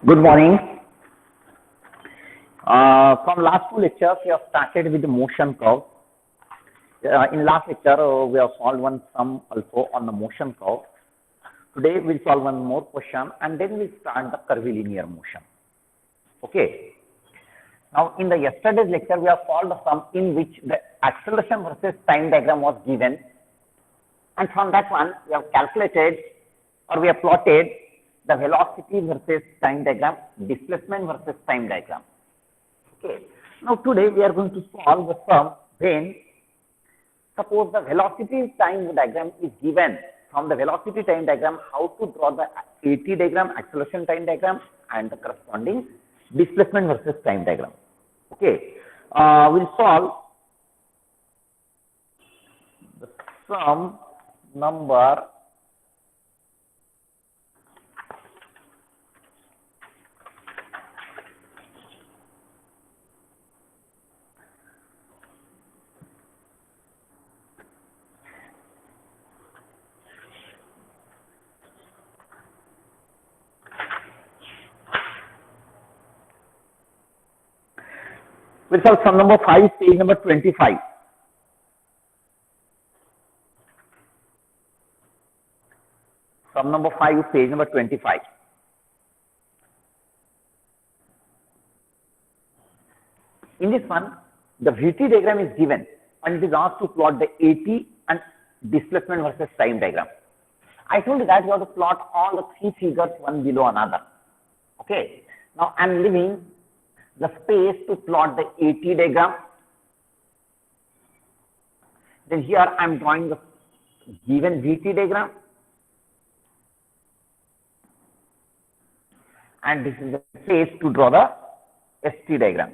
Good morning. From last two lectures, we have started with the motion curve. In last lecture, we have solved one sum also on the motion curve. Today, we'll solve one more question and then we'll start the curvilinear motion. Okay. Now, in the yesterday's lecture, we have solved a sum in which the acceleration versus time diagram was given. And from that one, we have calculated or we have plotted the velocity versus time diagram, displacement versus time diagram. Okay. Now today we are going to solve the sum when suppose the velocity time diagram is given. From the velocity time diagram, how to draw the AT diagram, acceleration time diagram, and the corresponding displacement versus time diagram. Okay. We'll solve the sum number we'll solve sum number 5, page number 25. Sum number 5, page number 25. In this one, the VT diagram is given and it is asked to plot the AT and displacement versus time diagram. I told you that you have to plot all the three figures one below another. Okay. Now I am leaving the space to plot the AT diagram. Then here I am drawing the given VT diagram. And this is the space to draw the ST diagram,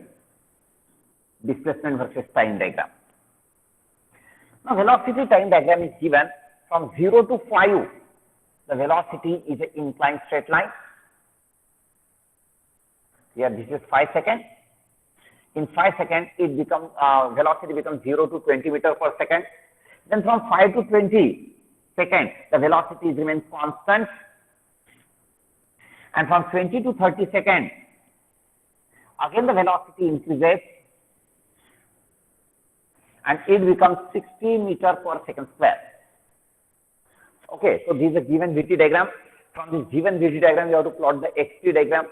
displacement versus time diagram. Now velocity time diagram is given from 0 to 5. The velocity is an inclined straight line. Here this is 5 seconds. In 5 seconds, it becomes velocity becomes 0 to 20 meters per second. Then from 5 to 20 seconds, the velocity remains constant. And from 20 to 30 seconds, again the velocity increases and it becomes 60 meters per second square. Okay, so this is a given VT diagram. From this given VT diagram, you have to plot the ST diagram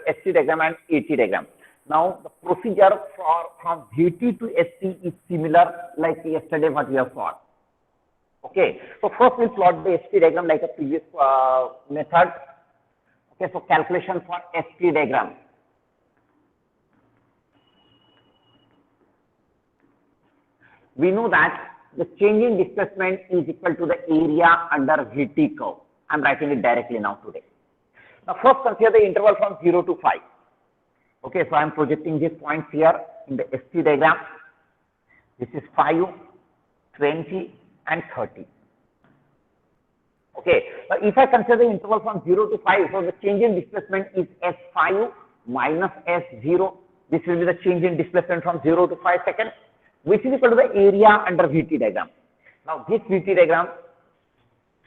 and AT diagram. Now, the procedure from VT to ST is similar like yesterday what we have solved. Okay, so first we'll plot the ST diagram like a previous method. Okay, so calculation for ST diagram. We know that the change in displacement is equal to the area under VT curve. I am writing it directly now today. Now first consider the interval from 0 to 5. Okay, so I am projecting these points here in the ST diagram. This is 5, 20 and 30. Okay, now if I consider the interval from 0 to 5, so the change in displacement is S5 minus S0. This will be the change in displacement from 0 to 5 seconds, which is equal to the area under VT diagram. Now this VT diagram,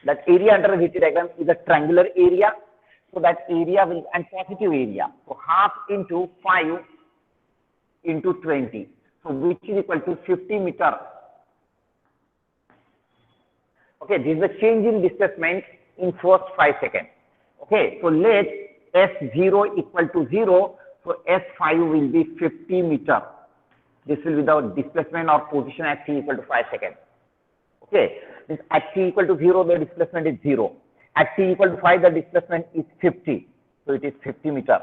that area under the VT diagram is a triangular area. So that area will, and positive area. So half into 5 into 20. So which is equal to 50 meters. Okay, this is the change in displacement in first 5 seconds. Okay, so let S0 equal to 0. So S5 will be 50 meters. This will be the displacement or position at t equal to 5 seconds. Okay, this at t equal to 0, the displacement is 0. At t equal to 5, the displacement is 50. So it is 50 meters.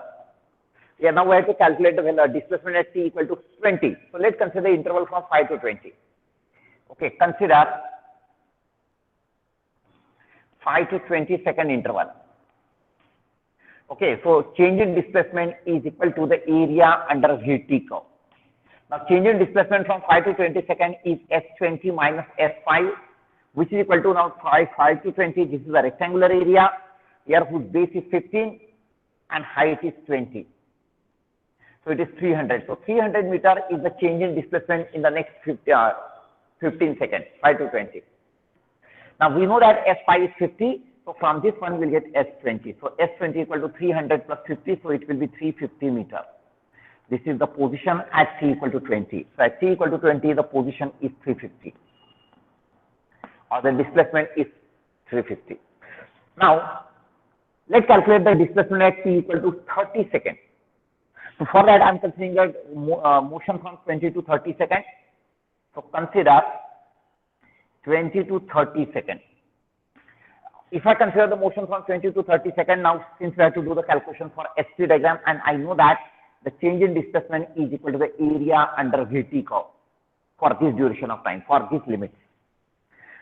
Yeah, now we have to calculate the displacement at t equal to 20. So let's consider the interval from 5 to 20. Okay, consider 5 to 20 second interval. Okay, so change in displacement is equal to the area under VT curve. Now change in displacement from 5 to 20 seconds is S20 minus S5, which is equal to now 5 to 20. This is a rectangular area here whose base is 15 and height is 20. So it is 300. So 300 meters is the change in displacement in the next 15 seconds, 5 to 20. Now we know that S5 is 50, So from this one we'll get S20. So S20 equal to 300 plus 50, so it will be 350 meter. This is the position at t equal to 20. So at t equal to 20, the position is 350, or the displacement is 350. Now, let's calculate the displacement at t equal to 30 seconds. So for that, I'm considering motion from 20 to 30 seconds. So consider 20 to 30 seconds. If I consider the motion from 20 to 30 seconds, now since we have to do the calculation for ST diagram, and I know that the change in displacement is equal to the area under VT curve for this duration of time, for this limit.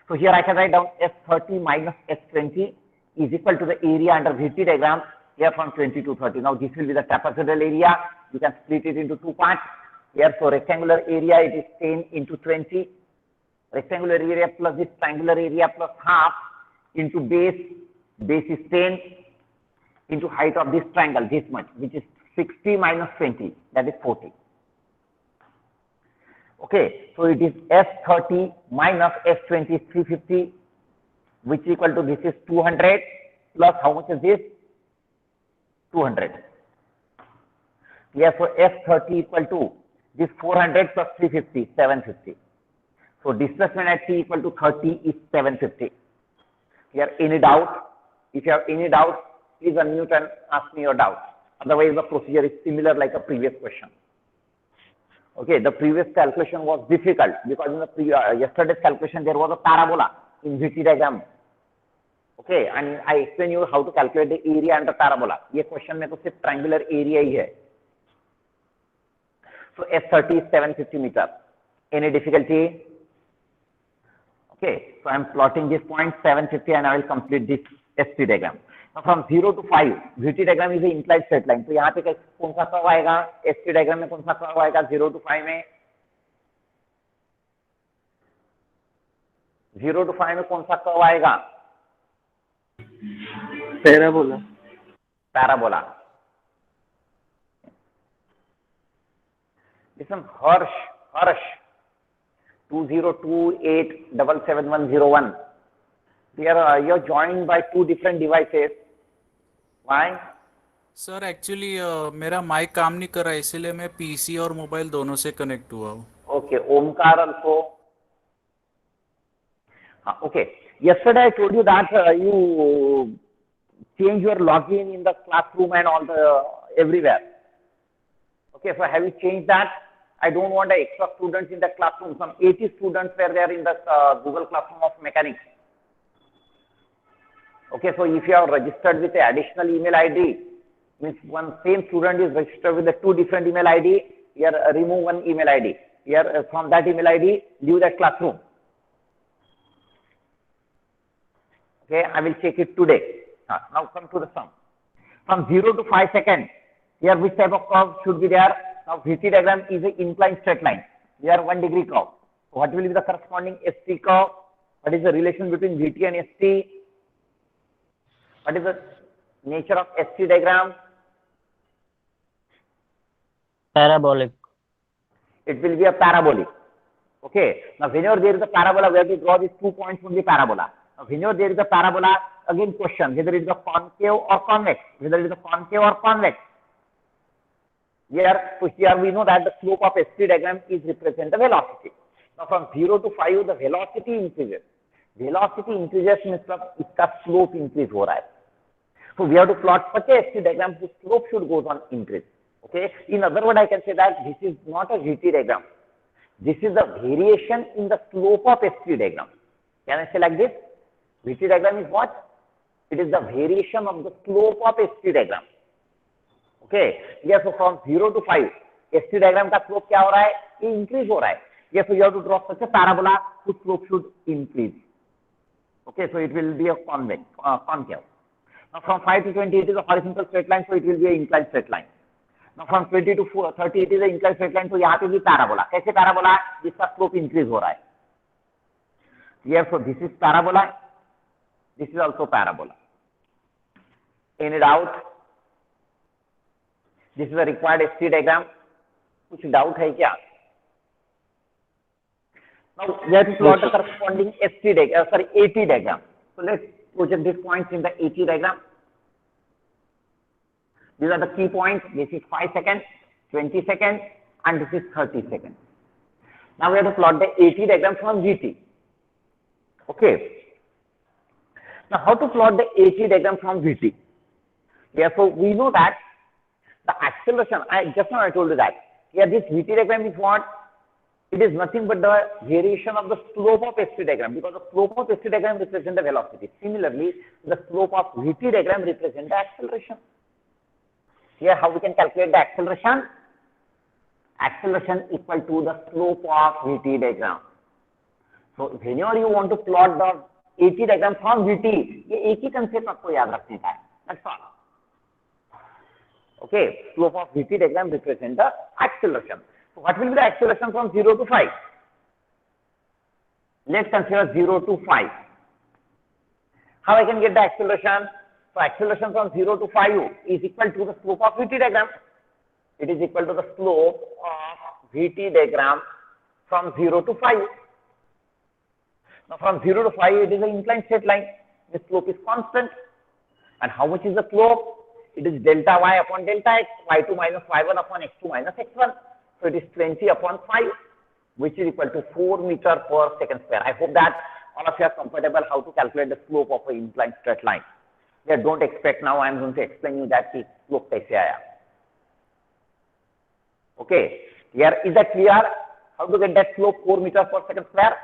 So here I can write down S30 minus S20 is equal to the area under VT diagram here from 20 to 30. Now this will be the trapezoidal area. You can split it into two parts. Here, so rectangular area, it is 10 into 20. Rectangular area plus this triangular area plus half into base is 10 into height of this triangle, this much, which is 60 minus 20, that is 40. Okay, so it is S30 minus S20 is 350, which is equal to this is 200 plus how much is this? 200. Yes, so S30 equal to this 400 plus 350, 750. So displacement at t equal to 30 is 750. Here, any doubt? If you have any doubt, please unmute and ask me your doubt. Otherwise, the procedure is similar like a previous question. Okay, the previous calculation was difficult because in the yesterday's calculation there was a parabola in VT diagram. Okay, and I explain you how to calculate the area under parabola. ये question में तो सिर्फ triangular area ही है. So S30 is 750 meter. Any difficulty? Okay, so I am plotting this point 750 and I will complete this ST diagram. Now from 0 to 5, VT diagram is an inclined straight line. तो यहाँ पे कौन सा curve आएगा? ST diagram में कौन सा curve आएगा 0 to 5 में? 0 to 5 में कौन सा कर्व आएगा? Parabola. Parabola. Listen, Harsh. 2028777101. You're joined by two different devices. Why? Sir actually मेरा माइक काम नहीं कर रहा है, इसीलिए मैं पीसी और मोबाइल दोनों से कनेक्ट हुआ हूँ. Okay, Omkar also. Okay. Yesterday I told you that you change your login in the classroom and all the everywhere. Okay, so have you changed that? I don't want the extra students in the classroom. Some 80 students were there in the Google Classroom of Mechanics. Okay, so if you are registered with the additional email ID, means one same student is registered with the two different email ID, here remove one email ID. Here from that email ID, leave that classroom. Okay, I will check it today. Now come to the sum. From 0 to 5 seconds, here which type of curve should be there? Now VT diagram is an inclined straight line. Here 1 degree curve. So what will be the corresponding ST curve? What is the relation between VT and ST? What is the nature of ST diagram? Parabolic. It will be a parabolic. Okay. Now whenever there is a parabola, we have to draw these 2 points from the parabola. Now whenever there is a parabola, again question whether it is a concave or convex. Whether it is a concave or convex. Here we know that the slope of ST diagram is represent the velocity. Now from 0 to 5, the velocity increases. Velocity increases means its slope increase हो रहा है. So we have to plot such a ST diagram whose slope should go on increase. Okay. In other words, I can say that this is not a VT diagram. This is the variation in the slope of ST diagram. Can I say like this? VT diagram is what? It is the variation of the slope of ST diagram. Okay. Yes, so from 0 to 5, ST diagram का slope क्या हो रहा है? ये increase हो रहा है. Yes, so you have to draw such a parabola whose slope should increase. Okay, so it will be a convex, concave. Now from 5 to 20, it is a horizontal straight line, so it will be an inclined straight line. Now from 20 to 30, it is an inclined straight line, so यहाँ पे भी parabola. कैसे parabola? जिसका slope increase हो रहा है. Yes, so this is parabola. This is also parabola. Any doubt? This is the required ST diagram. कुछ doubt है क्या? Now we have to plot the corresponding AT diagram. So let's project these points in the AT diagram. These are the key points. This is 5 seconds, 20 seconds, and this is 30 seconds. Now we have to plot the AT diagram from VT. Okay. Now how to plot the AT diagram from VT? Yeah, so we know that the acceleration, just now I told you that. Yeah, this VT diagram is what? It is nothing but the variation of the slope of ST diagram, because the slope of ST diagram represents the velocity. Similarly, the slope of VT diagram represents the acceleration. Here, how we can calculate the acceleration? Acceleration equal to the slope of VT diagram. So whenever you want to plot the AT diagram from VT, ये एक ही concept आपको याद रखने का है. That's all. Okay, slope of VT diagram represents the acceleration. So what will be the acceleration from 0 to 5? Let's consider 0 to 5. How I can get the acceleration? So acceleration from 0 to 5 is equal to the slope of VT diagram. It is equal to the slope of VT diagram from 0 to 5. Now from 0 to 5 it is an inclined straight line. The slope is constant. And how much is the slope? It is delta y upon delta x, y2 minus y1 upon x2 minus x1. So it is 20 upon 5, which is equal to 4 meter per second square. I hope that all of you are comfortable how to calculate the slope of an inclined straight line. Yeah, don't expect now I am going to explain you that the slope kaise aaya. Okay, here is that clear? How to get that slope 4 meter per second square?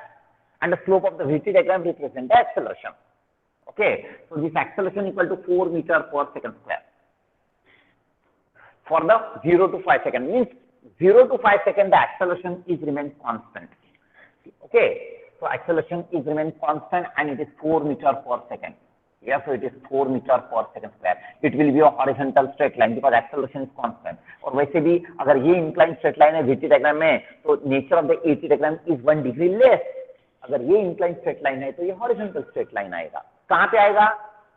And the slope of the VT diagram represents the acceleration. Okay, so this acceleration equal to 4 meter per second square. For the 0 to 5 second, means 0 to 5 second the acceleration is remains constant. Okay, so acceleration is remains constant and it is 4 meter per second. Yeah, so it is 4 meter per second square. It will be a horizontal straight line because acceleration is constant. और वैसे भी अगर ये inclined straight line है VT diagram में, तो nature of the AT diagram is 1 degree less. अगर ये inclined straight line है तो ये horizontal straight line आएगा. कहाँ पे आएगा?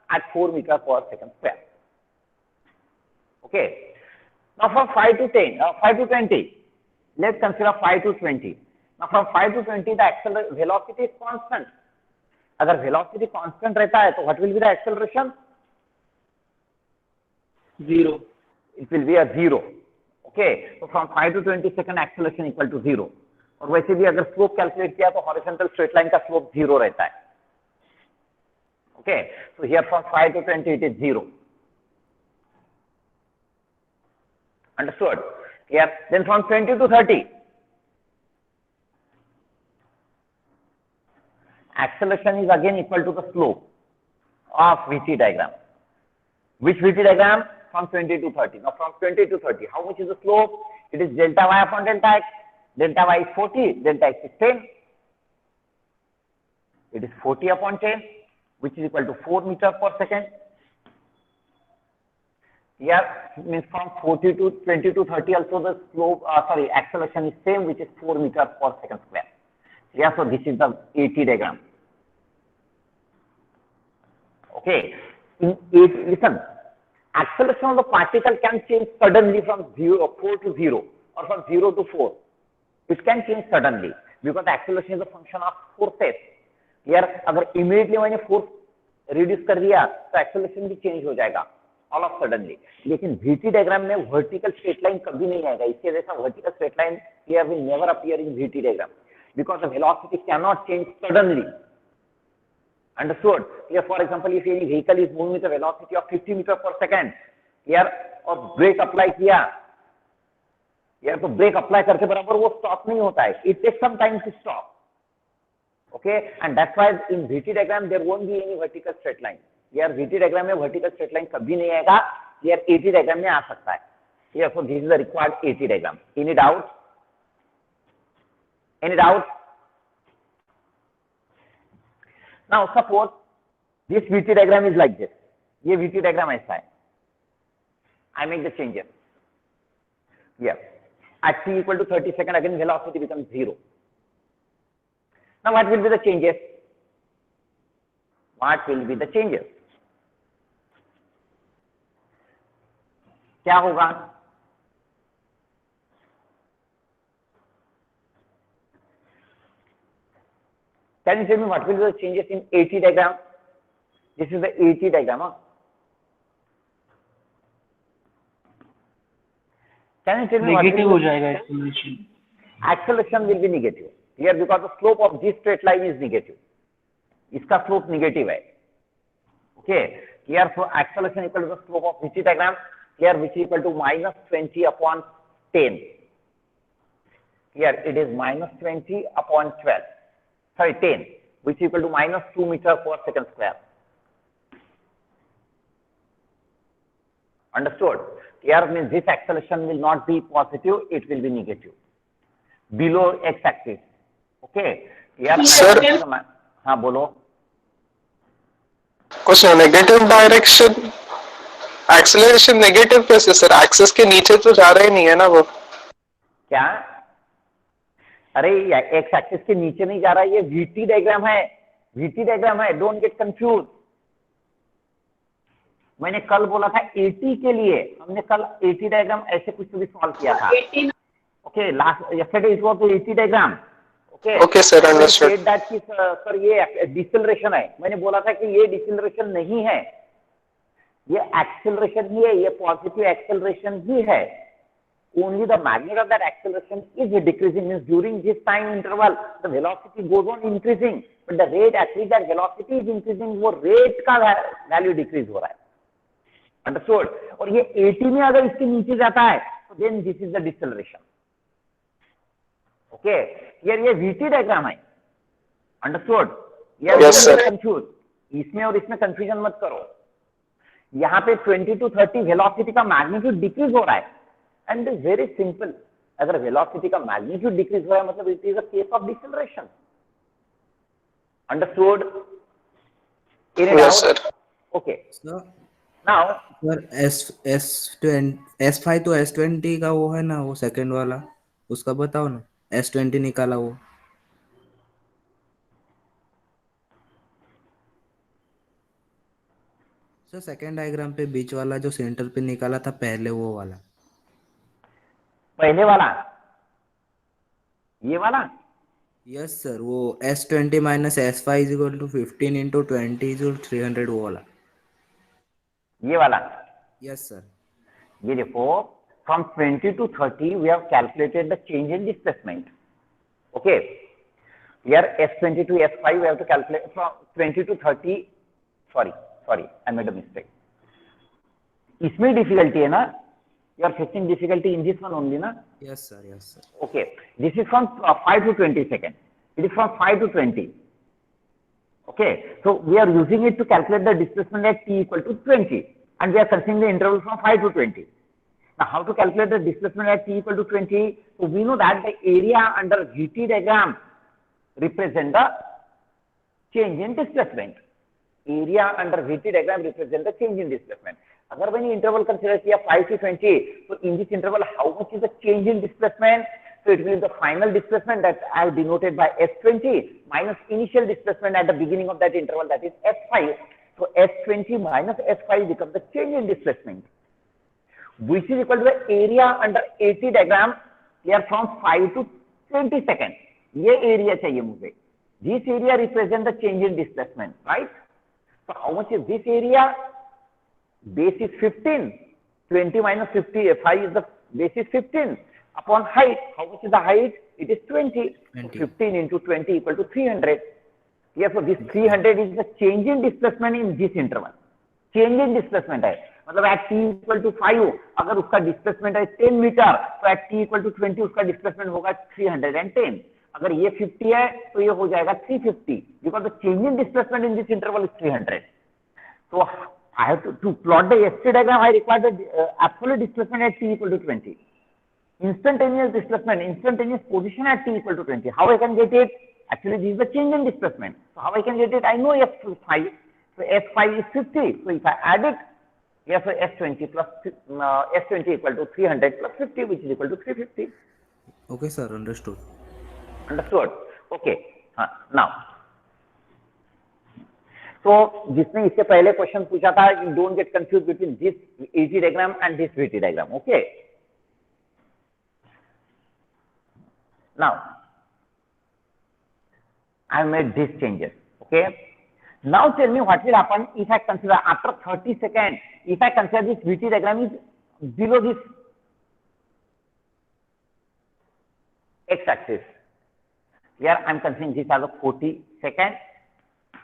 At 4 meter per second square. Okay. Now from 5 to 10, 5 to 20, let's consider 5 to 20. Now from 5 to 20, the velocity is constant. अगर velocity constant रहता है, तो what will be the acceleration? 0. It will be a 0. Okay, so from 5 to 20 second acceleration equal to 0. और वैसे भी अगर slope calculate किया तो horizontal straight line का slope 0 रहता है. Okay, so here from 5 to 20 it is 0. Understood? Here, then from 20 to 30, acceleration is again equal to the slope of VT diagram. Which VT diagram? From 20 to 30. Now from 20 to 30, how much is the slope? It is delta y upon delta x. Delta y is 40, delta x is 10. It is 40 upon 10, which is equal to 4 meter per second. Here means from 40 to 20 to 30 also the slope, acceleration is same, which is 4 meter per second square. Yeah, so this is the AT diagram. Okay, listen, acceleration of the particle can change suddenly from 4 to 0 or from 0 to 4. It can change suddenly because the acceleration is a function of forces. Here, अगर immediately मैंने force reduce कर दिया तो acceleration भी change हो जाएगा all of suddenly. लेकिन VT diagram में vertical straight line कभी नहीं आएगा. इसके जैसा vertical straight line here will never appear in VT diagram because the velocity cannot change suddenly. Understood? Here, for example, if any vehicle is moving with a velocity of 50 meter per second, here और brake apply किया, here तो brake apply करके बराबर वो stop नहीं होता है. It takes some time to stop. Okay, and that's why in VT diagram there won't be any vertical straight line. Here VT diagram में vertical straight line कभी नहीं आएगा. Here AT diagram में आ सकता है. Here, so this is the required AT diagram. Any doubt? Any doubt? Now suppose this VT diagram is like this. ये VT diagram ऐसा है. I make the changes. Here, at t equal to 30 seconds, again velocity becomes 0. Now what will be the changes? What will be the changes? क्या होगा? Can you tell me what will be the changes in AT diagram? This is the AT diagram. Can you tell me what negative is हो the जाएगा acceleration. acceleration will be negative here because the slope of this straight line is negative. इसका slope negative है. Okay. Here so acceleration equal to the slope of VT diagram. Here which is equal to minus 20 upon 10. Here it is minus 20 upon 12. Sorry, 10, which is equal to minus 2 meter per second square. Understood? Here means this acceleration will not be positive, it will be negative. Below x-axis. Okay? Here, Sir, हाँ बोलो. कुछ negative direction acceleration negative कैसे sir? Axis के नीचे तो जा रहा ही नहीं है ना वो. क्या? अरे एक्स एक्सिस के नीचे नहीं जा रहा है, ये वीटी डायग्राम है. वीटी डायग्राम है, डोंट गेट कंफ्यूज. मैंने कल बोला था एटी के लिए, हमने कल एटी डायग्राम ऐसे कुछ भी सॉल्व किया था. Okay, last yesterday it was eighty diagram. Okay sir, understood. That कि सर ये डिसेलरेशन है. मैंने बोला था कि ये डिसेलरेशन नहीं है, ये एक्सेलरेशन ही है, ये पॉजिटिव एक्सेलरेशन ही है. Only the magnitude of that acceleration is decreasing. Means during this time interval the velocity goes on increasing, but the rate at which that velocity is increasing, वो rate का value decrease हो रहा है. Understood? और ये 80 में अगर इसके नीचे जाता है तो then this is the deceleration. Okay? ये VT diagram है. Understood? Yes, sir. Confused. इसमें और इसमें confusion मत करो. यहाँ पे 20 to 30 velocity का magnitude decrease हो रहा है. And it is very simple. अगर velocity का magnitude decrease हो रहा है मतलब it is a case of deceleration. Understood? Any doubt? Yes, sir. Okay. Sir Now, S5 तो S20 का वो है ना, वो सेकंड वाला, उसका बताओ ना. S20 निकाला वो. सर सेकंड डायग्राम पे बीच वाला जो सेंटर पे निकाला था पहले, वो वाला. पहले वाला, ये वाला. यस सर, वो S20 minus S5 is equal to 15 into 20 is 300, वो वाला. ये वाला. Yes sir. ये देखो, from 20 to 30 we have calculated the change in displacement. Okay. Here S20 to S5 we have to calculate from 20 to 30. Sorry, I made a mistake. इसमें difficulty है ना? You are facing difficulty in this one only, na? Yes sir, yes sir. Okay, this is from 5 to 20 seconds. It is from 5 to 20. Okay, so we are using it to calculate the displacement at t equal to 20, and we are considering the interval from 5 to 20. Now, how to calculate the displacement at t equal to 20? So we know that the area under VT diagram represent the change in displacement. Area under VT diagram represent the change in displacement. अगर मैंने interval consider किया 5 to 20, तो in this interval how much is the change in displacement? So it will be the final displacement that I have denoted by S20 minus initial displacement at the beginning of that interval, that is S5. So S20 minus S5 becomes the change in displacement, which is equal to the area under AT diagram here from 5 to 20 seconds. ये area चाहिए मुझे. This area represents the change in displacement, right? So how much is this area? Base is 15. 20 minus 5 is the base is 15. Upon height, how much is the height? It is 20. 20. So 15 into 20 equal to 300. Yes, so this 300 is the change in displacement in this interval. Change in displacement है. मतलब at t equal to 5, अगर उसका displacement है 10 metre, तो at t equal to 20 उसका displacement होगा 310. अगर ये 50 है, तो ये हो जाएगा 350. Because the change in displacement in this interval is 300. So I have to plot the ST diagram, I require the absolute displacement at t equal to 20. Instantaneous displacement, instantaneous position at t equal to 20. How I can get it? Actually, this is the change in displacement. So how I can get it? I know S5. So S5 is 50. So if I add it, yes, so S20 plus S20 equal to 300 plus 50, which is equal to 350. Okay sir, understood. Understood? Okay. Now, so जिसने इससे पहले question पूछा था, don't get confused between this AT diagram and this VT diagram. Okay. Now, I made these changes. Okay. Now tell me what will happen if I consider after 30 seconds, if I consider this VT diagram is below this x-axis. Here I am considering this as a 40 seconds.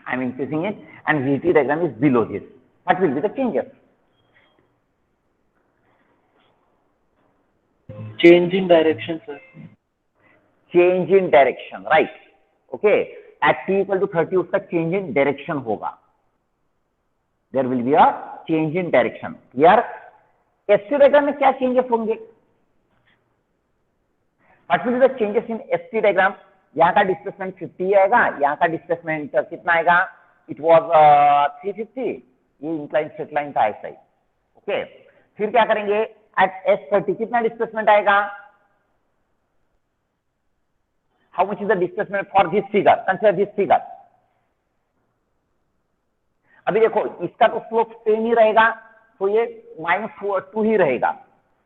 I am increasing it, and VT diagram is below this. What will be the changes? Change in direction, sir. Change in direction, right? Okay. At t equal to 30 उसका change in direction होगा. There will be a change in direction. Here ST diagram में क्या changes होंगे? What will be the changes in ST diagram? यहाँ का displacement 50 आएगा, यहाँ का displacement कितना आएगा? It was 350. ये inclined straight line था ऐसा ही. Okay. फिर क्या करेंगे? At S30 कितना displacement आएगा? How much is the displacement for this figure? Consider this figure. अभी देखो इसका तो स्लोप सेम ही रहेगा, तो ये -2 ही रहेगा.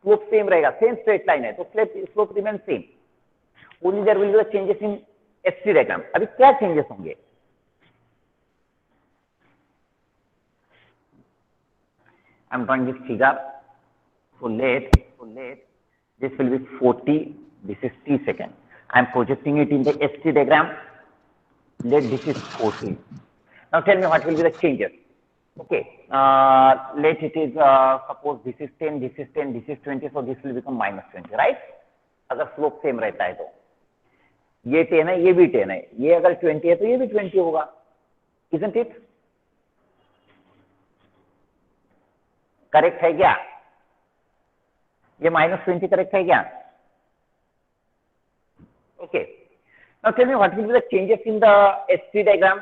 स्लोप सेम रहेगा, सेम स्ट्रेट लाइन है, तो slope remain same. Only there will be the changes in ST diagram. अभी क्या चेंजेस होंगे? I am drawing this figure. So let this will be 40. This is t second. I am projecting it in the ST diagram. Let this is 40. Now tell me what will be the changes. Okay. Let it is suppose this is 10, this is 10, this is 20. So this will become -20, right? अगर slope same रहता है तो ये 10 है, ये भी 10 है. ये अगर 20 है तो ये भी 20 होगा. Isn't it? करेक्ट है क्या? ये -20 करेक्ट है क्या? Okay. Now tell me what will be the changes in the ST diagram.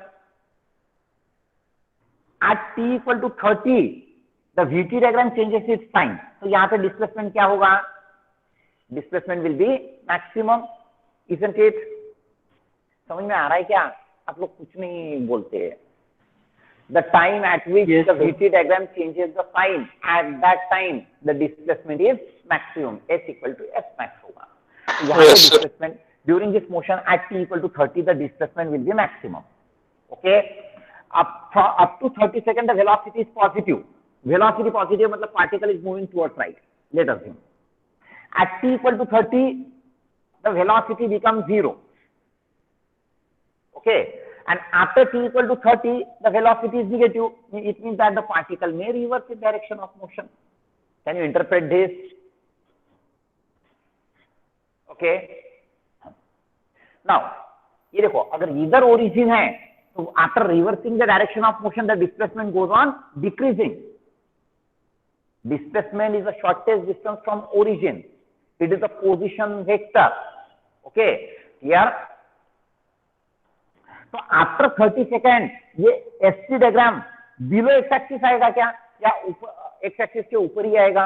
At t equal to 30, the VT diagram changes its sign. तो यहाँ पे displacement क्या होगा? Displacement will be maximum, isn't it? समझ में आ रहा है क्या? आप लोग कुछ नहीं बोलते हैं. The time at which the VT diagram changes the sign, at that time the displacement is maximum. S equal to S max होगा. तो यहाँ पे displacement during this motion at t equal to 30, the displacement will be maximum. Okay. Up to 30 seconds, the velocity is positive. Velocity positive मतलब particle is moving towards right. Let us assume. At t equal to 30, the velocity becomes 0. Okay. And after t equal to 30, the velocity is negative. It means that the particle may reverse its direction of motion. Can you interpret this? Okay. Now, ये देखो अगर इधर origin है तो after reversing the direction of motion, the displacement goes on decreasing. Displacement is the shortest distance from origin. It is the position vector. Okay. Here. तो after 30 second ये ST diagram below x axis आएगा क्या, या x axis के ऊपर ही आएगा?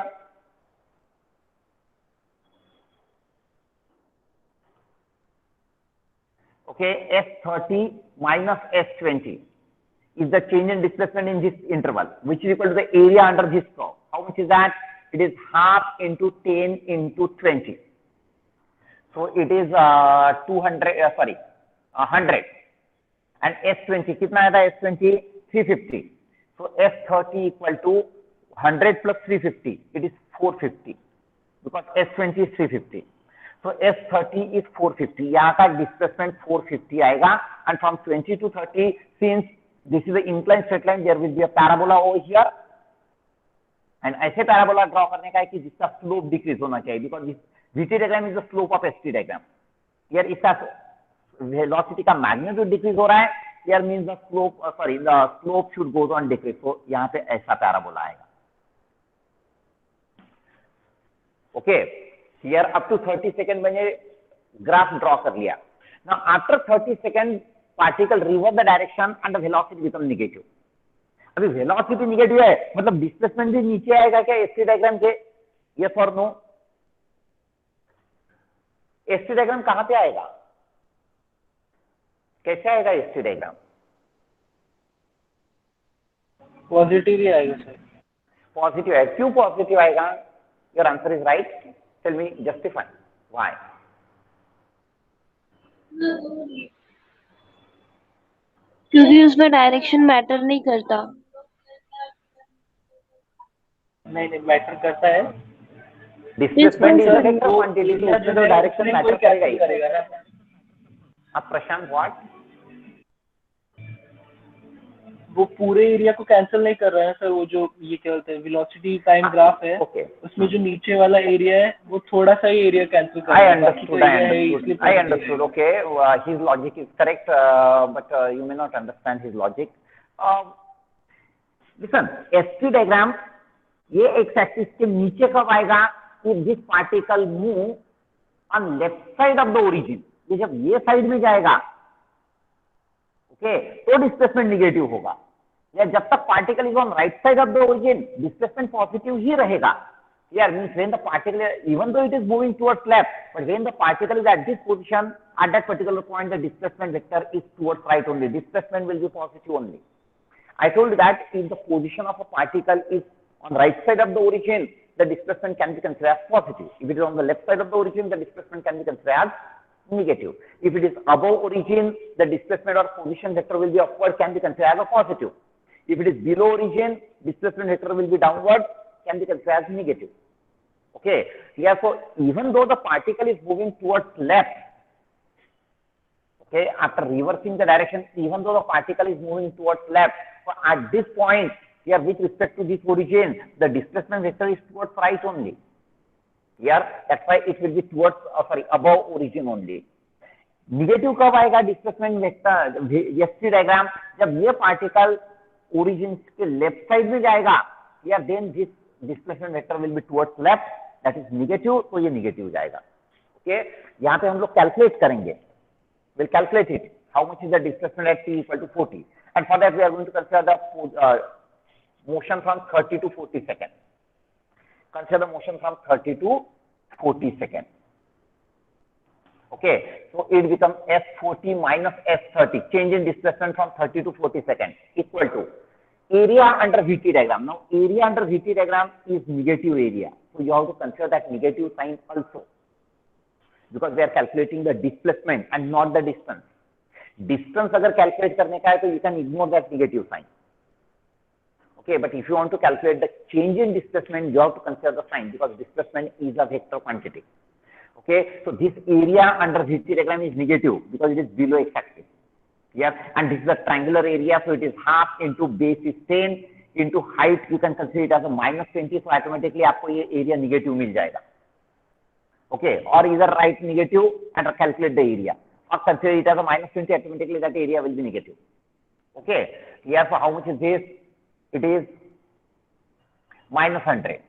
Okay. S30 minus S20 is the change in displacement in this interval, which is equal to the area under this curve. How much is that? It is half into 10 into 20. So it is 100. And S20 कितना आया था? S20 350. So S30 equal to 100 plus 350. It is 450 because S20 is 350. So S30 is 450. यहाँ का displacement 450 आएगा. And from 20 to 30, since this is the inclined straight line, there will be a parabola over here. And ऐसे parabola draw करने का है कि जिसका slope decrease होना चाहिए, because this VT diagram is the slope of ST diagram. Here इसका velocity का magnitude decrease हो रहा है. Here means the slope, the slope should goes on decrease. So यहाँ पे ऐसा parabola आएगा. Okay. Here up to 30 second मैंने graph draw कर लिया. Now after 30 second, particle reverse the direction and the velocity become negative. अभी velocity negative है, मतलब displacement भी नीचे आएगा क्या ST diagram के? Yes or no? ST diagram कहाँ पे आएगा? कैसे आएगा ST diagram? पॉजिटिव ही आएगा सर. पॉजिटिव है. क्यों पॉजिटिव आएगा? Your answer is right. Tell me, justify why. क्योंकि उसमें डायरेक्शन मैटर नहीं करता। नहीं नहीं, मैटर करता है। Displacement is a displacement vector वो क्वांटिटी, तो एरिया उसमें जो तो है डायरेक्शन उसमें मैटर कोई करेगा कैंसिल ही। करेगा ना। अब प्रशांत व्हाट? वो पूरे एरिया को कैंसिल नहीं कर रहा है सर, वो जो ये क्या बोलते हैं वेलोसिटी टाइम ग्राफ है, ओके, उसमें जो नीचे वाला एरिया है वो थोड़ा सा ही एरिया कैंसिल कर I रहा है, बाकी तो understood, I एरिया है understood, इसलिए I पॉजिटिव understood. रहेगा। Okay, his logic is correct, but you may not understand his logic. Listen, ST diagram, ये एक्स एक्सिस के नीचे कब आएगा? if this particle move on left side of the origin. ये जब ये साइड में जाएगा, ओके, तो डिस्प्लेसमेंट निगेटिव होगा। या जब तक particle is on right side of the origin, displacement positive ही रहेगा। Here means when the particle, even though it is moving towards left, but when the particle is at this position, at that particular point, the displacement vector is towards right only. Displacement will be positive only. I told you that if the position of a particle is on right side of the origin, the displacement can be considered as positive. If it is on the left side of the origin, the displacement can be considered as negative. If it is above origin, the displacement or position vector will be upward, can be considered as a positive. If it is below origin, displacement vector will be downward, can be considered as negative. Okay, therefore even though the particle is moving towards left, okay, after reversing the direction, even though the particle is moving towards left, so at this point here with respect to this origin, the displacement vector is towards right only. Here that's why it will be towards above origin only. Negative कब आएगा displacement vector ST diagram? जब ये particle origin के left side में जाएगा, या then this displacement vector will be towards left, that is negative, तो ये निगेटिव जाएगा। ओके, यहाँ पे हम लोग कैलकुलेट करेंगे, will calculate it, how much is the displacement at t equal to 40, and for that we are going to consider the motion from 30 to 40 second. Consider motion from 30 to 40 second. Okay, so it becomes S40 minus S30, change in displacement from 30 to 40 seconds, equal to area under VT diagram. Now, area under VT diagram is negative area, so you have to consider that negative sign also, because we are calculating the displacement and not the distance. Distance अगर calculate करने का है तो you can ignore that negative sign. Okay, but if you want to calculate the change in displacement, you have to consider the sign, because displacement is a vector quantity. Okay, so this area under VT diagram is negative because it is below x-axis. Yes, and this is a triangular area, so it is half into base is 10 into height. You can consider it as a -20, so automatically आपको ये area negative मिल जाएगा. Okay, or either write negative and calculate the area, or consider it as a -20, automatically that area will be negative. Okay, here so how much is this? It is -100.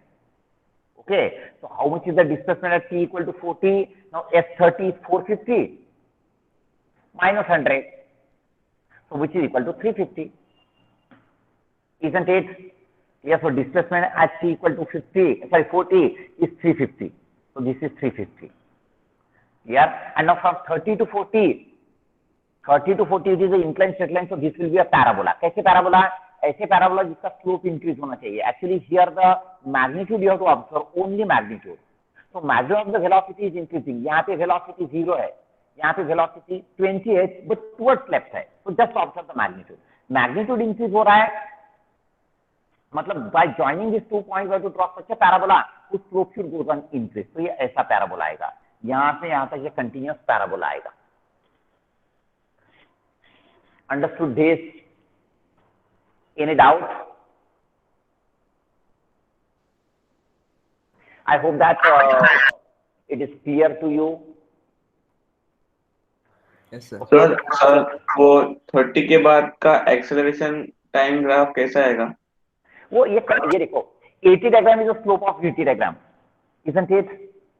Okay, so how much is the displacement at t equal to 40? Now S30 is 450 minus 100, so which is equal to 350, isn't it? Yes, so displacement at t equal to 40 is 350, so this is 350. Yeah, and now from 30 to 40 it is an inclined straight line, so this will be a parabola. कैसे parabola? ऐसे parabola जिसका slope increase होना चाहिए। Actually here the magnitude you have to observe only magnitude, so magnitude of the velocity is increasing. यहाँ पे velocity 0 है, यहाँ पे वेलोसिटी 20 है, बट टुवर्ड्स लेफ्ट है, तो just observe the magnitude. Magnitude increase हो रहा है, मतलब by joining this 2 points we have to draw such a parabola, उस slope should go on increase, तो ये ऐसा पैराबोला आएगा। यहाँ से यहाँ तक ये कंटिन्यूअस पैराबोला आएगा। Understood this? Any doubt? I hope that it is clear to you. Yes sir. Sir वो 30 के बाद का एक्सेलरेशन टाइम ग्राफ कैसा आएगा? वो ये देखो, AT diagram is the slope of VT diagram, isn't it?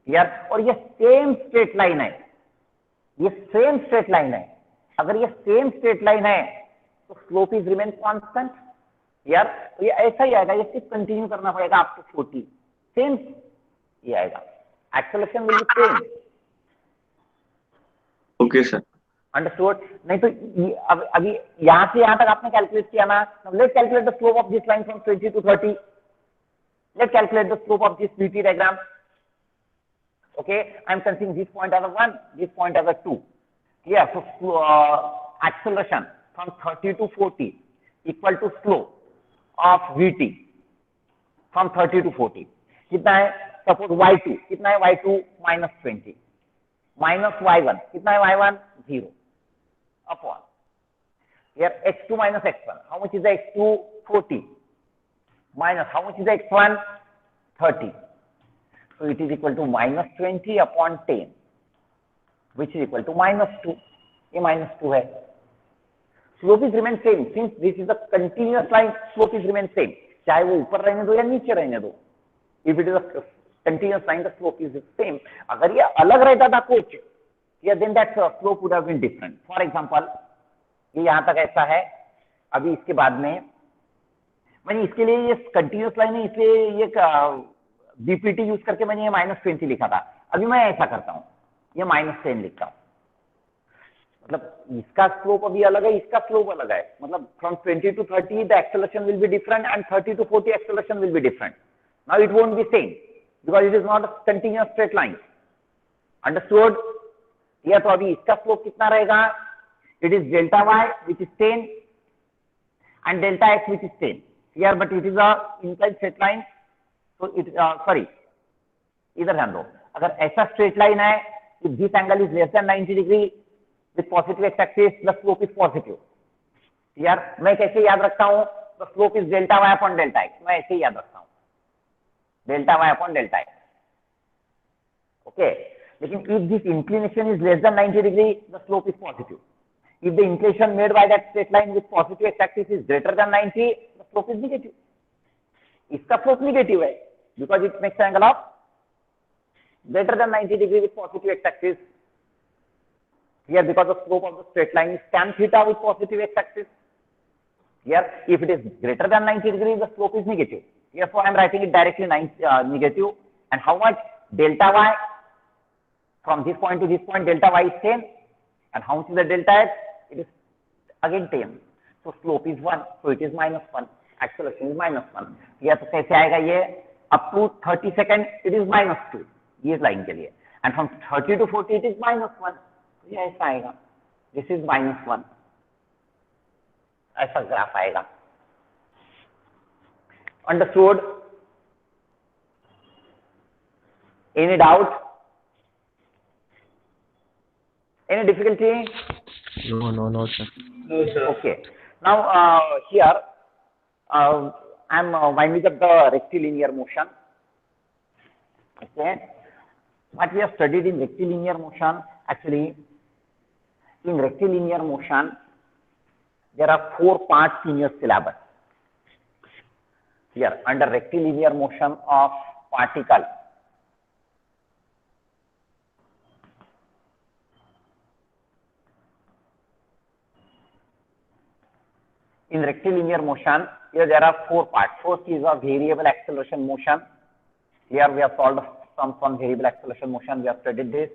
यार, और ये सेम स्ट्रेट लाइन है, ये सेम स्ट्रेट लाइन है। अगर ये सेम स्ट्रेट लाइन है तो स्लोप इज रिमेन कांस्टेंट। यार, तो ये ऐसा ही आएगा, ये सिर्फ कंटिन्यू करना पड़ेगा आपको 40, सेम ये आएगा, acceleration will B same. Okay sir, understood? नहीं तो अभी यहाँ से यहाँ तक आपने कैलकुलेट किया ना, let calculate the slope of this line from 20 to 30, let calculate the slope of this VT diagram. Okay, I am considering this point as a 1, this point as a 2. Yeah, so acceleration from 30 to 40 equal to slope of Vt from 30 to 40 कितना है? Suppose y2 कितना है? y2 -20 minus y1 कितना है? y1 0 upon here x2 minus x1. How much is the x2? 40 minus how much is the x1? 30. So it is equal to minus 20 upon 10, which is equal to -2. ये -2 है. Slope is remain same since this is a continuous line. Slope is remain same. चाहे वो ऊपर रहने दो या नीचे रहने दो. If it is a continuous line, the slope is the same. अगर ये अलग रहता था कुछ, yeah, then that slope would have been different. For example, ये यहाँ तक ऐसा है. अभी इसके बाद में मैंने इसके लिए ये कंटिन्यूस लाइन है, इसलिए ये बीपीटी यूज करके मैंने ये -20 लिखा था. अभी मैं ऐसा करता हूँ, ये -10 लिखता हूँ. मतलब इसका स्लोप अभी अलग है, इसका स्लोप अलग है. मतलब from 20 to 30 the acceleration will be different and 30 to 40 acceleration will be different. Now it won't be same because it is not a continuous straight line. Understood? या तो अभी इसका स्लोप कितना रहेगा? It is delta Y which is 10 and delta x which is 10 here, but it is a inclined straight line, so it sorry इधर ध्यान दो. अगर ऐसा straight line है, if this angle is less than 90 degree with positive x axis, the slope is positive. यार मैं कैसे याद रखता हूँ? the slope is delta y upon delta x. मैं ऐसे ही याद रखता हूँ, delta y upon delta x. okay, लेकिन if this inclination is less than 90 degree, the slope is positive. If the inclination made by that straight line with positive x-axis is greater than 90, the slope is negative. इसका slope negative है because it makes an angle of greater than 90 degree with positive x-axis. Here, because the slope of the straight line is tan theta with positive x-axis. Here, if it is greater than 90 degree, the slope is negative. Here, so I am writing it directly negative. And how much? Delta y from this point to this point, delta y is 10. And how much is the delta x? It is again 10. So slope is 1. So it is -1. Acceleration is -1. या तो कैसे आएगा ये? Up to 30 seconds it is -2. ये line के लिए. And from 30 to 40 it is -1. ये ऐसा आएगा. This is -1. ऐसा ग्राफ आएगा. Understood? Any doubt? Any difficulty? No, sir. No, sir. Okay. Now here I am winding up the rectilinear motion. Okay. What we have studied in rectilinear motion, actually, in rectilinear motion, there are 4 parts in your syllabus. Here, under rectilinear motion of particle. In rectilinear motion, here there are 4 parts. First is a variable acceleration motion. Here we have solved sums on variable acceleration motion. We have studied this.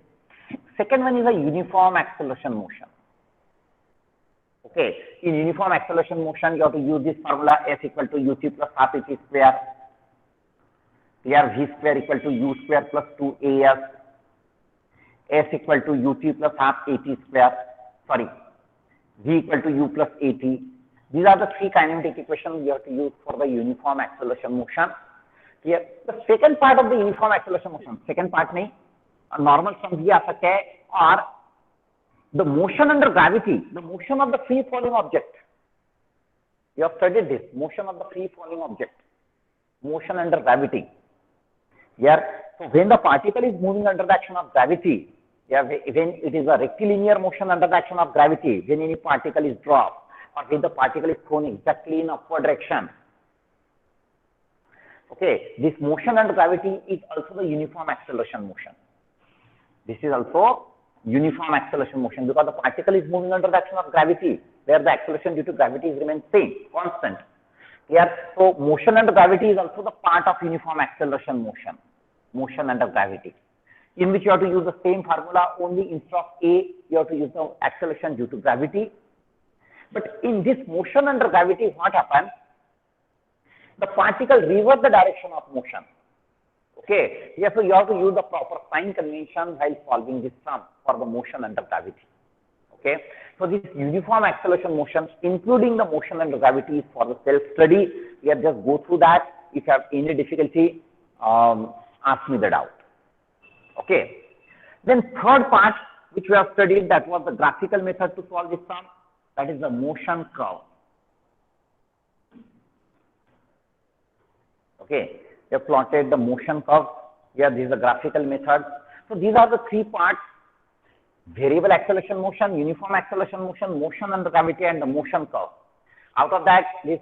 Second one is a uniform acceleration motion. Okay. In uniform acceleration motion, you have to use this formula S equal to ut plus half at square. Here v square equal to u square plus 2as. S equal to ut plus half at square. Sorry. V equal to u plus at. These are the 3 kinematic equations you have to use for the uniform acceleration motion. Here, the second part of the uniform acceleration motion, second part नहीं, normal sum भी आ सकता है, or the motion under gravity, the motion of the free falling object. You have studied this, motion of the free falling object, motion under gravity. Here, so when the particle is moving under the action of gravity, here when it is a rectilinear motion under the action of gravity, when any particle is dropped, or when the particle is thrown exactly in upward direction. Okay, this motion under gravity is also the uniform acceleration motion. This is also uniform acceleration motion because the particle is moving under the action of gravity, where the acceleration due to gravity is remains same, constant. Here, so motion under gravity is also the part of uniform acceleration motion, motion under gravity, in which you have to use the same formula, only instead of A, you have to use the acceleration due to gravity. But in this motion under gravity, what happens? The particle reverse the direction of motion. Okay, yes, so you have to use the proper sign convention while solving this sum for the motion under gravity. Okay, So this uniform acceleration motion, including the motion and gravity, is for the self-study. We have just go through that. If you have any difficulty, ask me the doubt. Okay. Then third part, which we have studied, that was the graphical method to solve this sum. That is the motion curve. Okay. We have plotted the motion curve. Here, this is the graphical method. So these are the three parts: variable acceleration motion, uniform acceleration motion, motion under gravity, and the motion curve. Out of that, this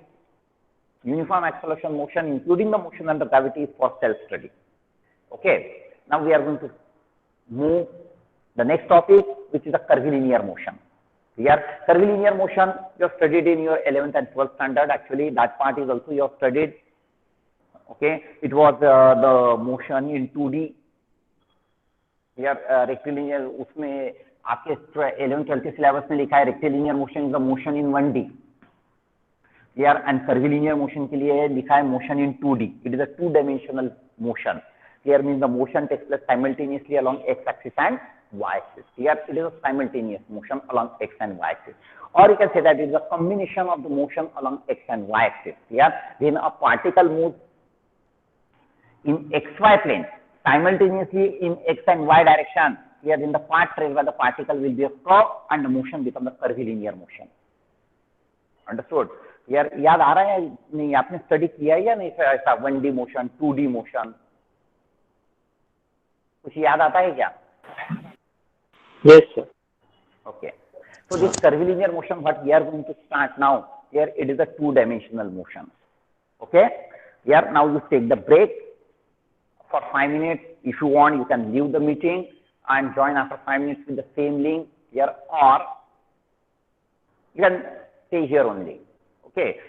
uniform acceleration motion, including the motion under gravity, is for self-study. Okay. Now we are going to move the next topic, which is the curvilinear motion. Here, curvilinear motion you have studied in your 11th and 12th standard. Actually, that part is also you have studied. Okay, it was the motion in 2D. Here, rectilinear, उसमें आपके 11th 12th syllabus में लिखा है rectilinear motion is the motion in 1D. Here, and curvilinear motion के लिए लिखा है motion in 2D. It is a two-dimensional motion. Here means the motion takes place simultaneously along x-axis and y-axis. Here it is a simultaneous motion along x and y-axis. Or you can say that it is a combination of the motion along x and y-axis. Here, when a particle moves in xy plane simultaneously in x and y direction, here in the part traversed by the particle will be a curve and the motion becomes a curvilinear motion. Understood? Here याद आ रहा है नहीं? आपने study किया है या नहीं ऐसा 1D मोशन, 2D मोशन? कुछ याद आता है क्या? Yes, sir. Okay. So this curvilinear motion, what we are going to start now, here it is a two-dimensional motion. Okay. Here now you take the break for 5 minutes. If you want, you can leave the meeting and join after 5 minutes with the same link here, or you can stay here only. Okay.